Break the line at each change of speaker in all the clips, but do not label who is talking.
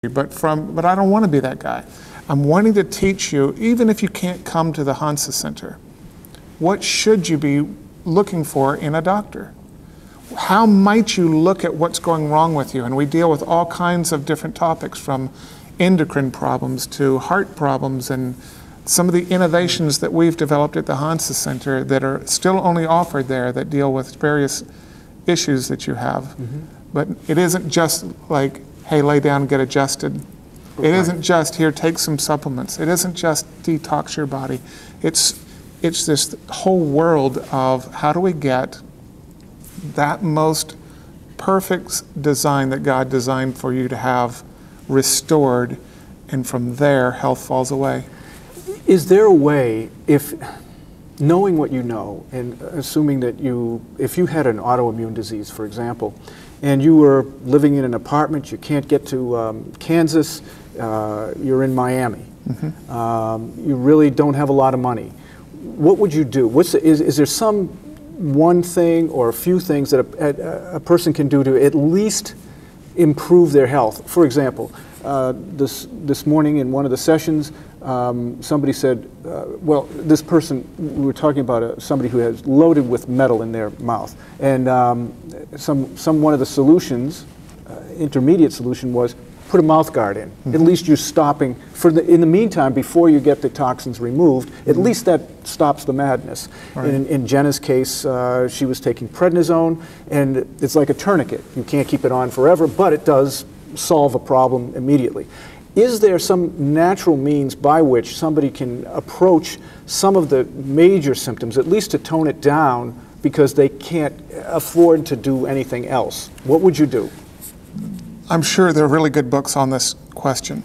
but I don't want to be that guy. I'm wanting to teach you, even if you can't come to the Hansa Center, what should you be looking for in a doctor? How might you look at what's going wrong with you? And we deal with all kinds of different topics, from endocrine problems to heart problems, and some of the innovations that we've developed at the Hansa Center that are still only offered there that deal with various issues that you have. Mm-hmm. But it isn't just like, hey, lay down and get adjusted. It isn't just, here, take some supplements. It isn't just detox your body. It's this whole world of how do we get that most perfect design that God designed for you to have restored, and from there, health falls away.
Is there a way, if knowing what you know, and assuming that if you had an autoimmune disease, for example, and you were living in an apartment, you can't get to Kansas, you're in Miami, mm-hmm. You really don't have a lot of money, what would you do? Is there some one thing or a few things that a person can do to at least improve their health? For example, this morning in one of the sessions, somebody said, well, this person, we were talking about somebody who has loaded with metal in their mouth, and one of the solutions, intermediate solution, was put a mouth guard in. Mm-hmm. At least you're stopping, in the meantime, before you get the toxins removed, at mm-hmm. least that stops the madness. Right. In Jenna's case, she was taking prednisone, and it's like a tourniquet. You can't keep it on forever, but it does solve a problem immediately. Is there some natural means by which somebody can approach some of the major symptoms, at least to tone it down, because they can't afford to do anything else? What would you do?
I'm sure there are really good books on this question.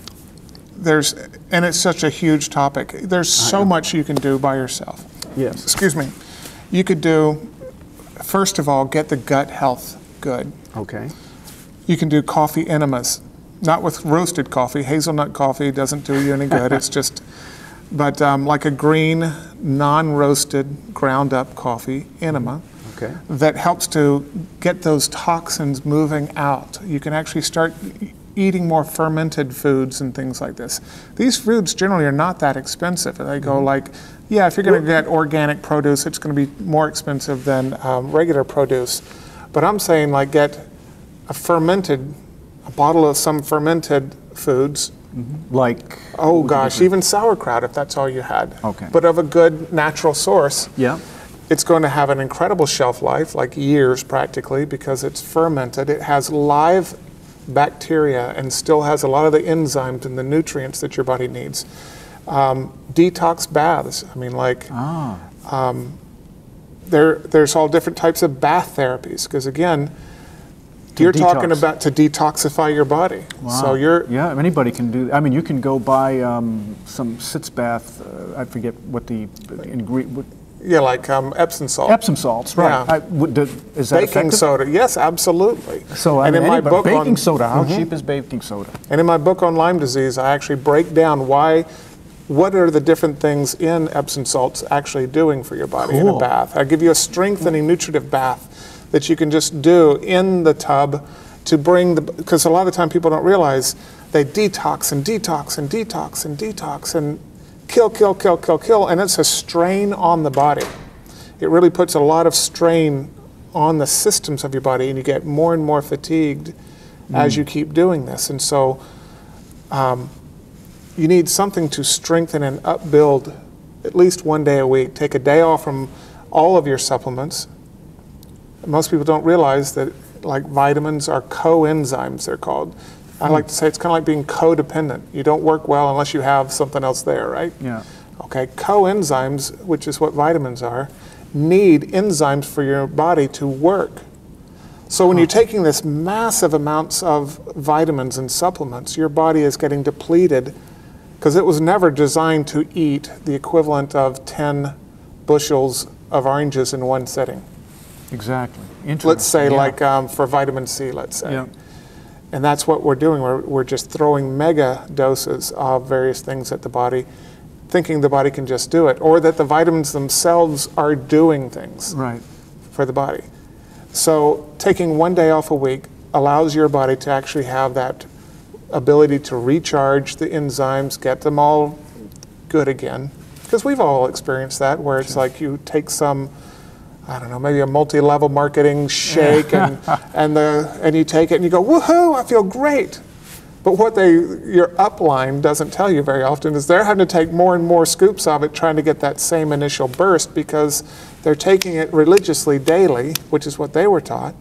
And it's such a huge topic. There's so much you can do by yourself.
Yes.
Excuse me. You could do, first of all, get the gut health good.
Okay.
You can do coffee enemas, not with roasted coffee. Hazelnut coffee doesn't do you any good. It's just, but like a green, non-roasted, ground up coffee enema. Okay. That helps to get those toxins moving out. You can actually start eating more fermented foods and things like this. These foods generally are not that expensive. They go like, yeah, if you're going to get organic produce, it's going to be more expensive than regular produce. But I'm saying, like, get a bottle of some fermented foods.
Mm-hmm. Like?
Oh gosh, even sauerkraut, if that's all you had.
Okay.
But of a good natural source.
Yeah.
It's going to have an incredible shelf life, like years practically, because it's fermented. It has live bacteria and still has a lot of the enzymes and the nutrients that your body needs. Detox baths. I mean, like, there's all different types of bath therapies, because again, you're talking about to detoxify your body.
Wow.
So
yeah, anybody can do. I mean, you can go buy some sitz bath. I forget what the ingredient.
Yeah, like Epsom salt.
Epsom salts, right?
Yeah.
Is that
baking
effective?
soda? Yes, absolutely.
So,
and in my book
baking soda. How cheap is baking soda?
And in my book on Lyme disease, I actually break down what are the different things in Epsom salts actually doing for your body in a bath. I give you a strengthening, nutritive bath that you can just do in the tub to bring because a lot of the time people don't realize they detox and detox and detox and detox and kill, and it's a strain on the body. It really puts a lot of strain on the systems of your body, and you get more and more fatigued as you keep doing this. And so you need something to strengthen and upbuild at least one day a week. Take a day off from all of your supplements. Most people don't realize that, like, vitamins are coenzymes, they're called. I like to say it's kind of like being codependent. You don't work well unless you have something else there, right?
Yeah.
Okay, coenzymes, which is what vitamins are, need enzymes for your body to work. So when you're taking this massive amounts of vitamins and supplements, your body is getting depleted because it was never designed to eat the equivalent of 10 bushels of oranges in one sitting.
Exactly.
Let's say, like for vitamin C, let's say.
Yeah.
And that's what we're doing. We're just throwing mega doses of various things at the body, thinking the body can just do it, or that the vitamins themselves are doing things for the body. So taking one day off a week allows your body to actually have that ability to recharge the enzymes, get them all good again. Because we've all experienced that, where it's like you take some, I don't know, maybe a multi-level marketing shake, and you take it and you go, woohoo, I feel great. But what your upline doesn't tell you very often is they're having to take more and more scoops of it trying to get that same initial burst, because they're taking it religiously daily, which is what they were taught.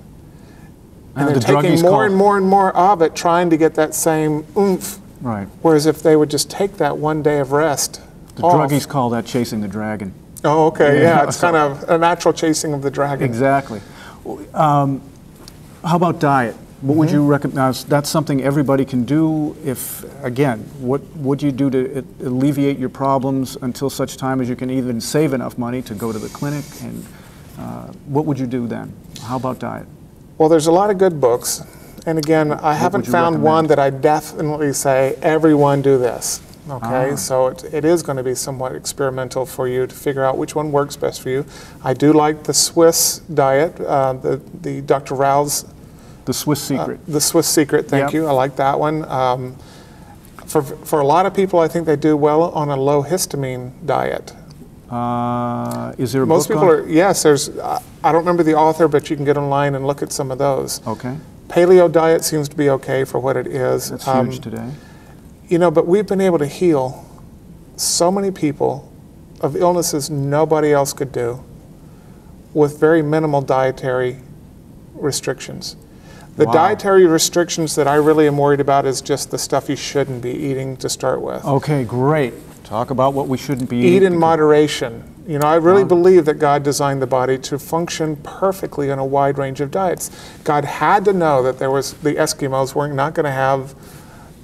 And they're taking more and more and more of it trying to get that same oomph.
Right.
Whereas if they would just take that one day of rest
The druggies call that chasing the dragon.
Oh, okay, yeah, it's kind of a natural chasing of the dragon.
Exactly. How about diet? What would you recommend? That's something everybody can do. If, again, what would you do to alleviate your problems until such time as you can even save enough money to go to the clinic? And what would you do then? How about diet? Well,
there's a lot of good books. And again, I haven't found one that I definitely say, everyone do this. Okay, so it is going to be somewhat experimental for you to figure out which one works best for you. I do like the Swiss diet, the Dr. Rao's.
The Swiss Secret.
The Swiss Secret, thank you. I like that one. For a lot of people, I think they do well on a low histamine diet.
Is there a
Most
book
people
on?
are, yes, there's, I don't remember the author, but you can get online and look at some of those.
Okay.
Paleo diet seems to be okay for what it is.
That's huge today.
You know, but we've been able to heal so many people of illnesses nobody else could do with very minimal dietary restrictions. The dietary restrictions that I really am worried about is just the stuff you shouldn't be eating to start with.
Okay, great. Talk about what we shouldn't be eating.
Eat in moderation. You know, I really believe that God designed the body to function perfectly in a wide range of diets. God had to know that the Eskimos were not going to have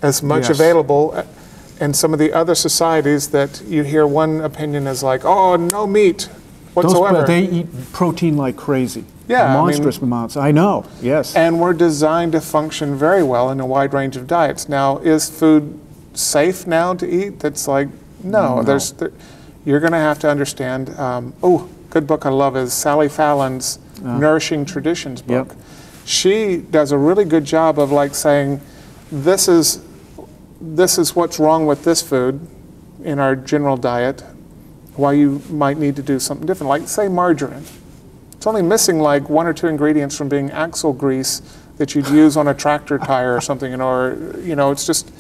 as much available, and some of the other societies that you hear one opinion is like, oh, no meat whatsoever.
They eat protein like crazy.
Yeah,
monstrous amounts. I know, yes.
And we're designed to function very well in a wide range of diets. Now, is food safe now to eat? That's like, no. You're going to have to understand. Good book I love is Sally Fallon's Nourishing Traditions book.
Yep.
She does a really good job of like saying, this is what's wrong with this food in our general diet, why you might need to do something different. Like, say, margarine. It's only missing like 1 or 2 ingredients from being axle grease that you'd use on a tractor tire or something, it's just,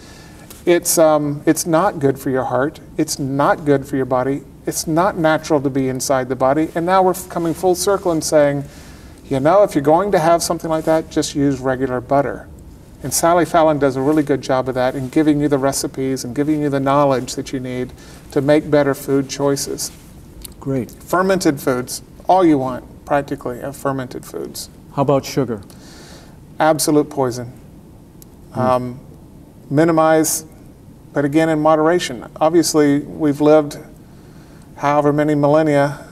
it's not good for your heart. It's not good for your body. It's not natural to be inside the body. And now we're coming full circle and saying, if you're going to have something like that, just use regular butter. And Sally Fallon does a really good job of that in giving you the recipes and giving you the knowledge that you need to make better food choices.
Great.
Fermented foods, all you want, practically, of fermented foods.
How about sugar?
Absolute poison. Minimize, but again in moderation. Obviously, we've lived however many millennia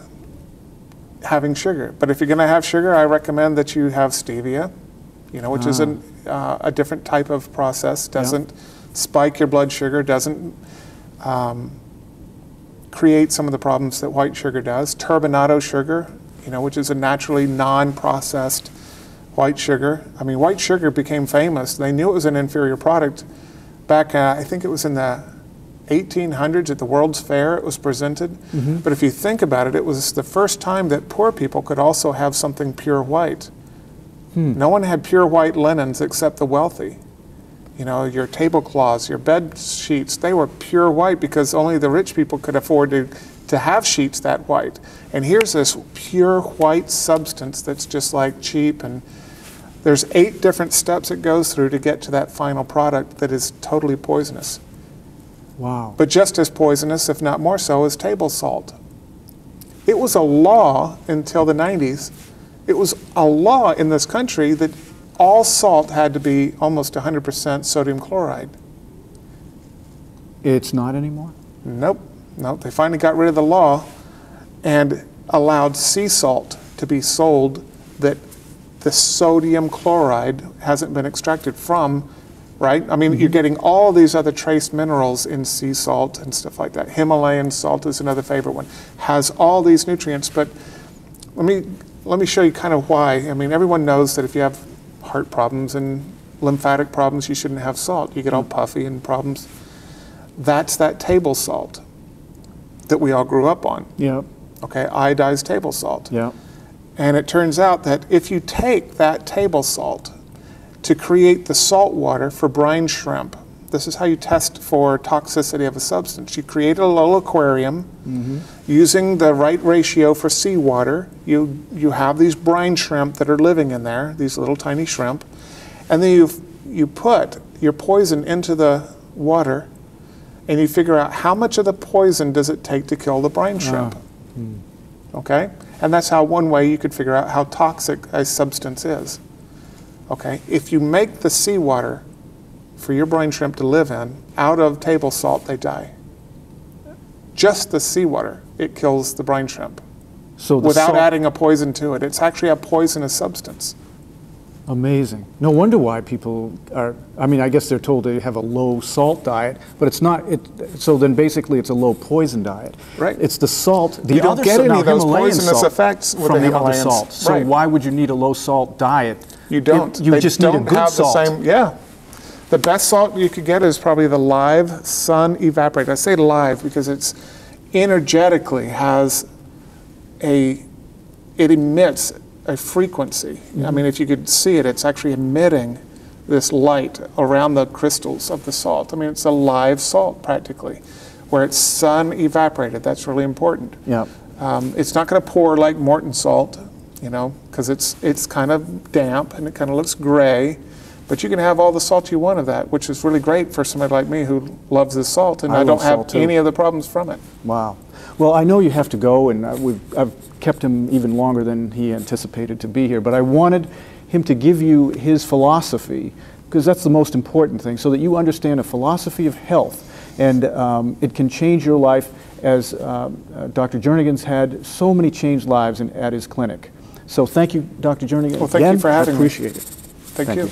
having sugar. But if you're going to have sugar, I recommend that you have stevia, which is a different type of process. Doesn't spike your blood sugar, doesn't create some of the problems that white sugar does. Turbinado sugar, which is a naturally non-processed white sugar. I mean, white sugar became famous. They knew it was an inferior product back, I think it was in the 1800s at the World's Fair it was presented. But if you think about it, it was the first time that poor people could also have something pure white. No one had pure white linens except the wealthy. Your tablecloths, your bed sheets, they were pure white because only the rich people could afford to have sheets that white. And here's this pure white substance that's just like cheap, and there's 8 different steps it goes through to get to that final product that is totally poisonous.
Wow.
But just as poisonous, if not more so, is table salt. It was a law until the 90s. It was a law in this country that all salt had to be almost 100% sodium chloride.
It's not anymore?
Nope. They finally got rid of the law and allowed sea salt to be sold that the sodium chloride hasn't been extracted from, right? I mean, you're getting all these other trace minerals in sea salt and stuff like that. Himalayan salt is another favorite one. Has all these nutrients, but let me show you kind of why. I mean, everyone knows that if you have heart problems and lymphatic problems, you shouldn't have salt. You get all puffy and problems. That's that table salt that we all grew up on.
Yeah.
Okay, iodized table salt.
Yeah.
And it turns out that if you take that table salt to create the salt water for brine shrimp, this is how you test for toxicity of a substance. You create a little aquarium using the right ratio for seawater. You have these brine shrimp that are living in there, these little tiny shrimp, and then you put your poison into the water, and you figure out how much of the poison does it take to kill the brine shrimp. Okay? And that's how one way you could figure out how toxic a substance is. Okay? If you make the seawater for your brine shrimp to live in out of table salt, they die. Just the seawater, it kills the brine shrimp.
So
without adding a poison to it. It's actually a poisonous substance.
Amazing. No wonder why people are, I mean, I guess they're told to have a low salt diet, but it's not, so then basically it's a low poison diet.
Right.
It's the salt,
you don't get any of those poisonous effects with
from
the
the other
Himalayan
salt. So
right.
why would you need a low salt diet?
You don't.
You just need a good salt.
Yeah. The best salt you could get is probably the live sun evaporated. I say live because it's energetically has it emits a frequency. I mean, if you could see it, it's actually emitting this light around the crystals of the salt. I mean, it's a live salt practically, where it's sun evaporated. That's really important.
Yeah.
It's not going to pour like Morton salt, you know, because it's kind of damp and it kind of looks gray. But you can have all the salt you want of that, which is really great for somebody like me who loves this salt, and I don't have any of the problems from it.
Wow. Well, I know you have to go, and I've kept him even longer than he anticipated to be here, but I wanted him to give you his philosophy, because that's the most important thing, so that you understand a philosophy of health, and it can change your life, as Dr. Jernigan's had so many changed lives at his clinic. So thank you, Dr. Jernigan.
Well, thank you for having me.
I appreciate it.
Thank you.